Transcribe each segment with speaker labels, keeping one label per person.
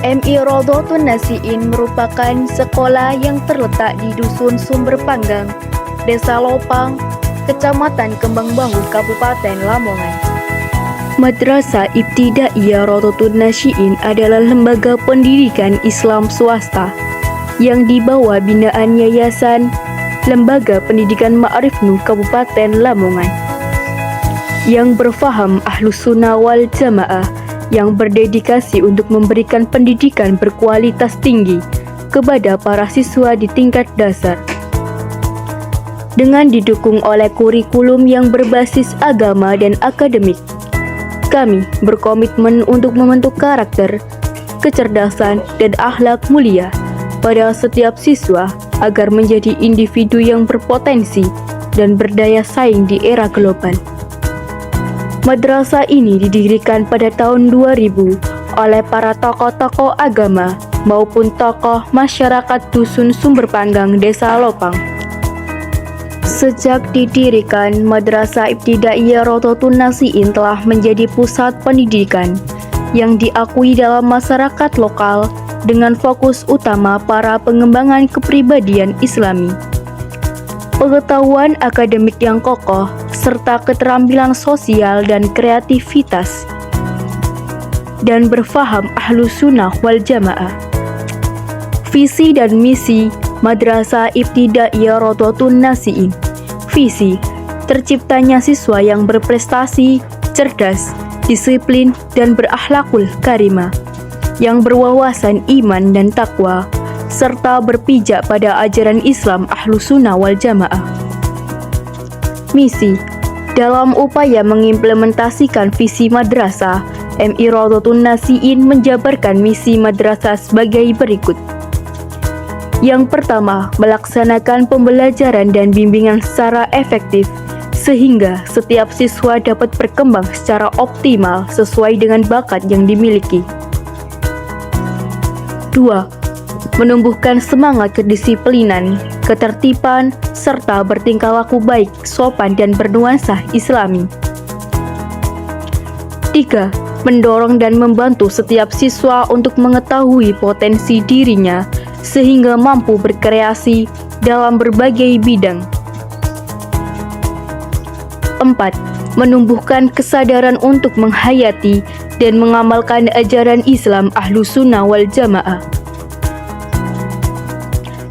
Speaker 1: MI Rodotun Nasiin merupakan sekolah yang terletak di Dusun Sumber Panggang, Desa Lopang, Kecamatan Kembang Bahu, Kabupaten Lamongan. Madrasah Ibtidaiyah Rodotun Nasiin adalah lembaga pendidikan Islam swasta yang di bawah binaan Yayasan Lembaga Pendidikan Ma'arif Nuh Kabupaten Lamongan, yang berfaham Ahlus Sunnah wal Jamaah, yang berdedikasi untuk memberikan pendidikan berkualitas tinggi kepada para siswa di tingkat dasar. Dengan didukung oleh kurikulum yang berbasis agama dan akademik, kami berkomitmen untuk membentuk karakter, kecerdasan, dan akhlak mulia pada setiap siswa agar menjadi individu yang berpotensi dan berdaya saing di era global. Madrasah ini didirikan pada tahun 2000 oleh para tokoh-tokoh agama maupun tokoh masyarakat Dusun Sumber Panggang, Desa Lopang. Sejak didirikan, Madrasah Ibtidaiyah Rodotun Nasiin telah menjadi pusat pendidikan yang diakui dalam masyarakat lokal dengan fokus utama para pengembangan kepribadian Islami, pengetahuan akademik yang kokoh, serta keterampilan sosial dan kreativitas, dan berfaham Ahlus Sunnah wal Jamaah. Visi dan misi Madrasah Ibtidaiyah Rodotun Nasiin. Visi: terciptanya siswa yang berprestasi, cerdas, disiplin, dan berakhlakul karimah, yang berwawasan iman dan takwa, serta berpijak pada ajaran Islam Ahlus Sunnah wal Jamaah. Misi: dalam upaya mengimplementasikan visi madrasah, MI Rodotun Nasiin menjabarkan misi madrasah sebagai berikut. Yang pertama, melaksanakan pembelajaran dan bimbingan secara efektif sehingga setiap siswa dapat berkembang secara optimal sesuai dengan bakat yang dimiliki. 2. Menumbuhkan semangat kedisiplinan, ketertiban, serta bertingkah laku baik, sopan, dan bernuansa Islami. 3. Mendorong dan membantu setiap siswa untuk mengetahui potensi dirinya sehingga mampu berkreasi dalam berbagai bidang. 4. Menumbuhkan kesadaran untuk menghayati dan mengamalkan ajaran Islam Ahlus Sunnah wal Jamaah.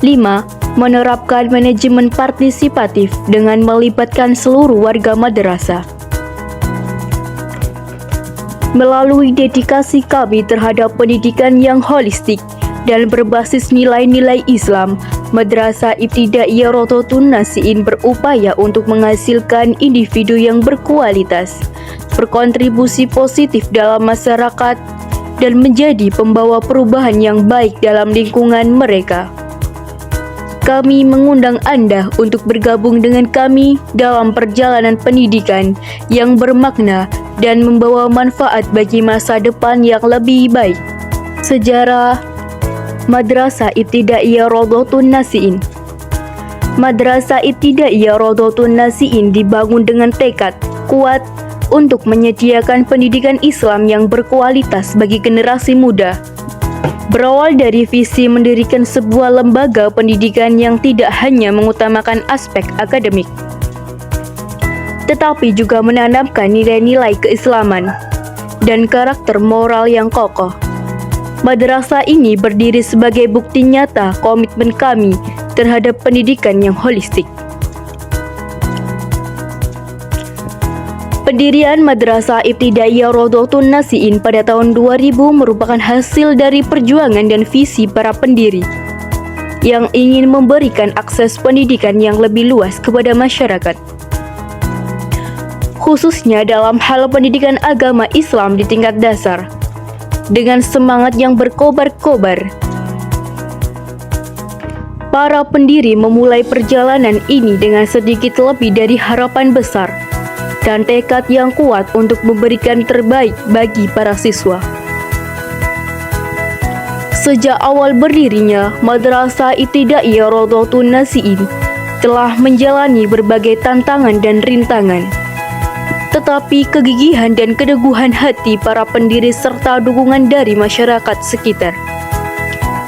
Speaker 1: 5. Menerapkan manajemen partisipatif dengan melibatkan seluruh warga madrasah. Melalui dedikasi kami terhadap pendidikan yang holistik dan berbasis nilai-nilai Islam, Madrasah Ibtidaiyah Rodotun Nasiin berupaya untuk menghasilkan individu yang berkualitas, berkontribusi positif dalam masyarakat, dan menjadi pembawa perubahan yang baik dalam lingkungan mereka. Kami mengundang Anda untuk bergabung dengan kami dalam perjalanan pendidikan yang bermakna dan membawa manfaat bagi masa depan yang lebih baik. Sejarah Madrasah Ibtidaiyah Rodotun Nasiin. Madrasah Ibtidaiyah Rodotun Nasiin dibangun dengan tekad kuat untuk menyediakan pendidikan Islam yang berkualitas bagi generasi muda. Berawal dari visi mendirikan sebuah lembaga pendidikan yang tidak hanya mengutamakan aspek akademik, tetapi juga menanamkan nilai-nilai keislaman dan karakter moral yang kokoh. Madrasah ini berdiri sebagai bukti nyata komitmen kami terhadap pendidikan yang holistik. Pendirian Madrasah Ibtidaiyah Rodotun Nasiin pada tahun 2000 merupakan hasil dari perjuangan dan visi para pendiri yang ingin memberikan akses pendidikan yang lebih luas kepada masyarakat, khususnya dalam hal pendidikan agama Islam di tingkat dasar. Dengan semangat yang berkobar-kobar, para pendiri memulai perjalanan ini dengan sedikit lebih dari harapan besar dan tekad yang kuat untuk memberikan terbaik bagi para siswa. Sejak awal berdirinya, Madrasah Ibtidaiyah Rodotun Nasiin telah menjalani berbagai tantangan dan rintangan. tetapi kegigihan dan keteguhan hati para pendiri serta dukungan dari masyarakat sekitar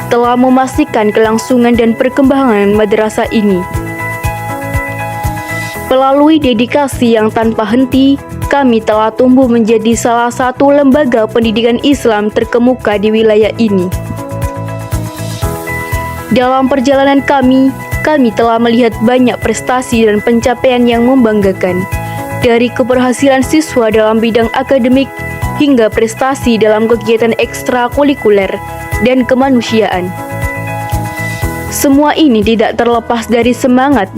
Speaker 1: telah memastikan kelangsungan dan perkembangan madrasah ini. Melalui dedikasi yang tanpa henti, kami telah tumbuh menjadi salah satu lembaga pendidikan Islam terkemuka di wilayah ini. Dalam perjalanan kami telah melihat banyak prestasi dan pencapaian yang membanggakan, dari keberhasilan siswa dalam bidang akademik hingga prestasi dalam kegiatan ekstrakurikuler dan kemanusiaan. Semua ini tidak terlepas dari semangat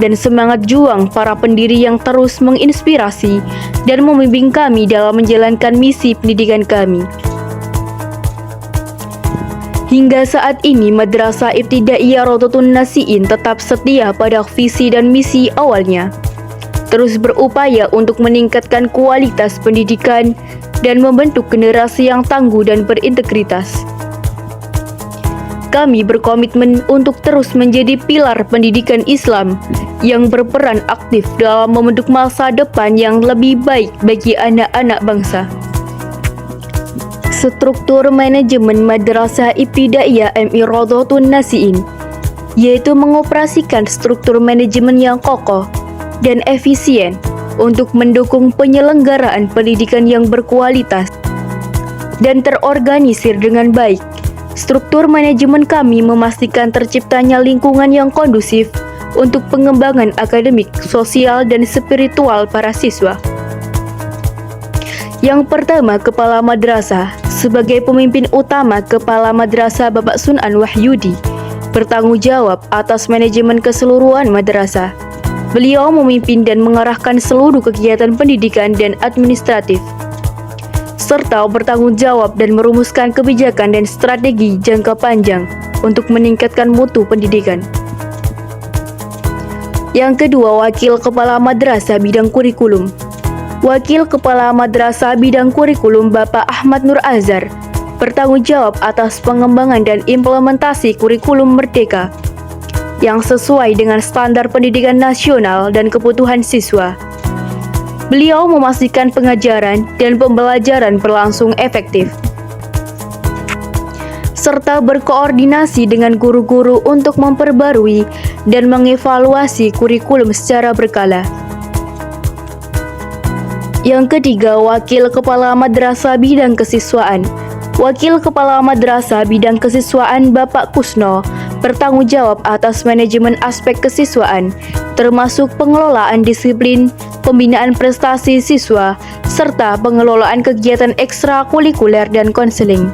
Speaker 1: juang para pendiri yang terus menginspirasi dan membimbing kami dalam menjalankan misi pendidikan kami. Hingga saat ini, Madrasah Ibtidaiyah Rawdatun Nasiin tetap setia pada visi dan misi awalnya, terus berupaya untuk meningkatkan kualitas pendidikan dan membentuk generasi yang tangguh dan berintegritas. Kami berkomitmen untuk terus menjadi pilar pendidikan Islam yang berperan aktif dalam membentuk masa depan yang lebih baik bagi anak-anak bangsa. Struktur manajemen Madrasah Ibtidaiyah MI Rawdatun Nasiin yaitu mengoperasikan struktur manajemen yang kokoh dan efisien untuk mendukung penyelenggaraan pendidikan yang berkualitas dan terorganisir dengan baik. Struktur manajemen kami memastikan terciptanya lingkungan yang kondusif untuk pengembangan akademik, sosial, dan spiritual para siswa. Yang pertama, Kepala Madrasah. Sebagai pemimpin utama, Kepala Madrasah Bapak Sunan Wahyudi bertanggung jawab atas manajemen keseluruhan madrasah. Beliau memimpin dan mengarahkan seluruh kegiatan pendidikan dan administratif, serta bertanggung jawab dan merumuskan kebijakan dan strategi jangka panjang untuk meningkatkan mutu pendidikan. Yang kedua, Wakil Kepala Madrasah Bidang Kurikulum. Wakil Kepala Madrasah Bidang Kurikulum Bapak Ahmad Nur Azhar bertanggung jawab atas pengembangan dan implementasi kurikulum merdeka yang sesuai dengan standar pendidikan nasional dan kebutuhan siswa. Beliau memastikan pengajaran dan pembelajaran berlangsung efektif, serta berkoordinasi dengan guru-guru untuk memperbarui dan mengevaluasi kurikulum secara berkala. Yang ketiga, Wakil Kepala Madrasah Bidang Kesiswaan. Wakil Kepala Madrasah Bidang Kesiswaan Bapak Kusno bertanggung jawab atas manajemen aspek kesiswaan, termasuk pengelolaan disiplin, pembinaan prestasi siswa, serta pengelolaan kegiatan ekstrakurikuler dan konseling.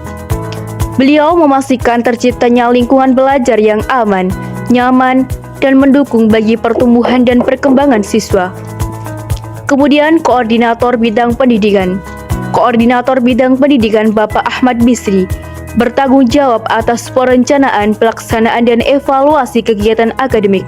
Speaker 1: Beliau memastikan terciptanya lingkungan belajar yang aman, nyaman, dan mendukung bagi pertumbuhan dan perkembangan siswa. Kemudian, Koordinator Bidang Pendidikan. Koordinator Bidang Pendidikan Bapak Ahmad Bisri bertanggung jawab atas perencanaan, pelaksanaan, dan evaluasi kegiatan akademik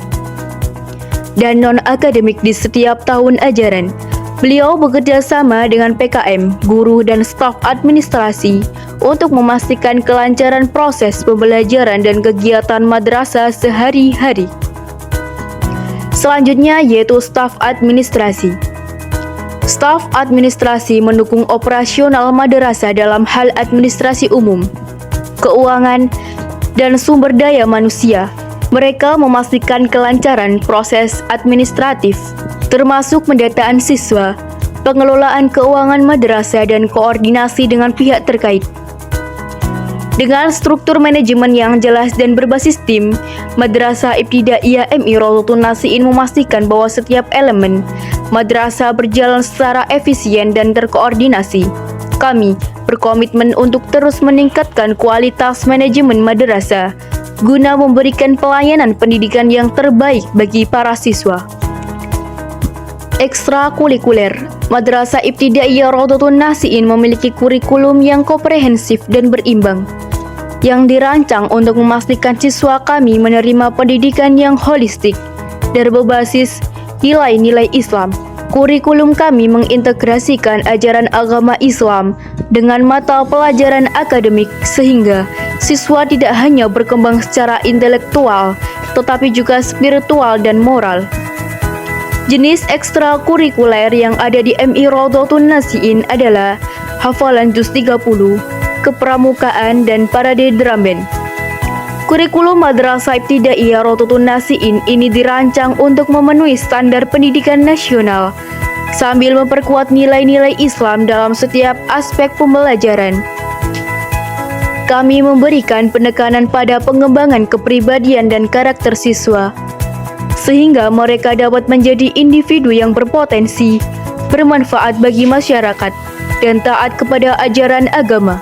Speaker 1: dan non-akademik di setiap tahun ajaran. Beliau bekerja sama dengan PKM, guru, dan staf administrasi untuk memastikan kelancaran proses pembelajaran dan kegiatan madrasah sehari-hari. Selanjutnya yaitu staf administrasi. Staf administrasi mendukung operasional madrasah dalam hal administrasi umum, keuangan, dan sumber daya manusia. Mereka memastikan kelancaran proses administratif, termasuk pendataan siswa, pengelolaan keuangan madrasah, dan koordinasi dengan pihak terkait. Dengan struktur manajemen yang jelas dan berbasis tim, Madrasah Ibtidaiyah MI Rawdatun Nasiin memastikan bahwa setiap elemen madrasah berjalan secara efisien dan terkoordinasi. Kami berkomitmen untuk terus meningkatkan kualitas manajemen madrasah guna memberikan pelayanan pendidikan yang terbaik bagi para siswa. Ekstrakurikuler. Madrasah Ibtidaiyah Rawdatun Nasiin memiliki kurikulum yang komprehensif dan berimbang, yang dirancang untuk memastikan siswa kami menerima pendidikan yang holistik dan berbasis nilai-nilai Islam. Kurikulum kami mengintegrasikan ajaran agama Islam dengan mata pelajaran akademik sehingga siswa tidak hanya berkembang secara intelektual, tetapi juga spiritual dan moral. Jenis ekstrakurikuler yang ada di MI Raudhatun Nasiin adalah hafalan juz 30, kepramukaan, dan parade drum band. Kurikulum Madrasah Ibtidaiyah Raudhatun Nasiin ini dirancang untuk memenuhi standar pendidikan nasional sambil memperkuat nilai-nilai Islam dalam setiap aspek pembelajaran. Kami memberikan penekanan pada pengembangan kepribadian dan karakter siswa, sehingga mereka dapat menjadi individu yang berpotensi, bermanfaat bagi masyarakat, dan taat kepada ajaran agama.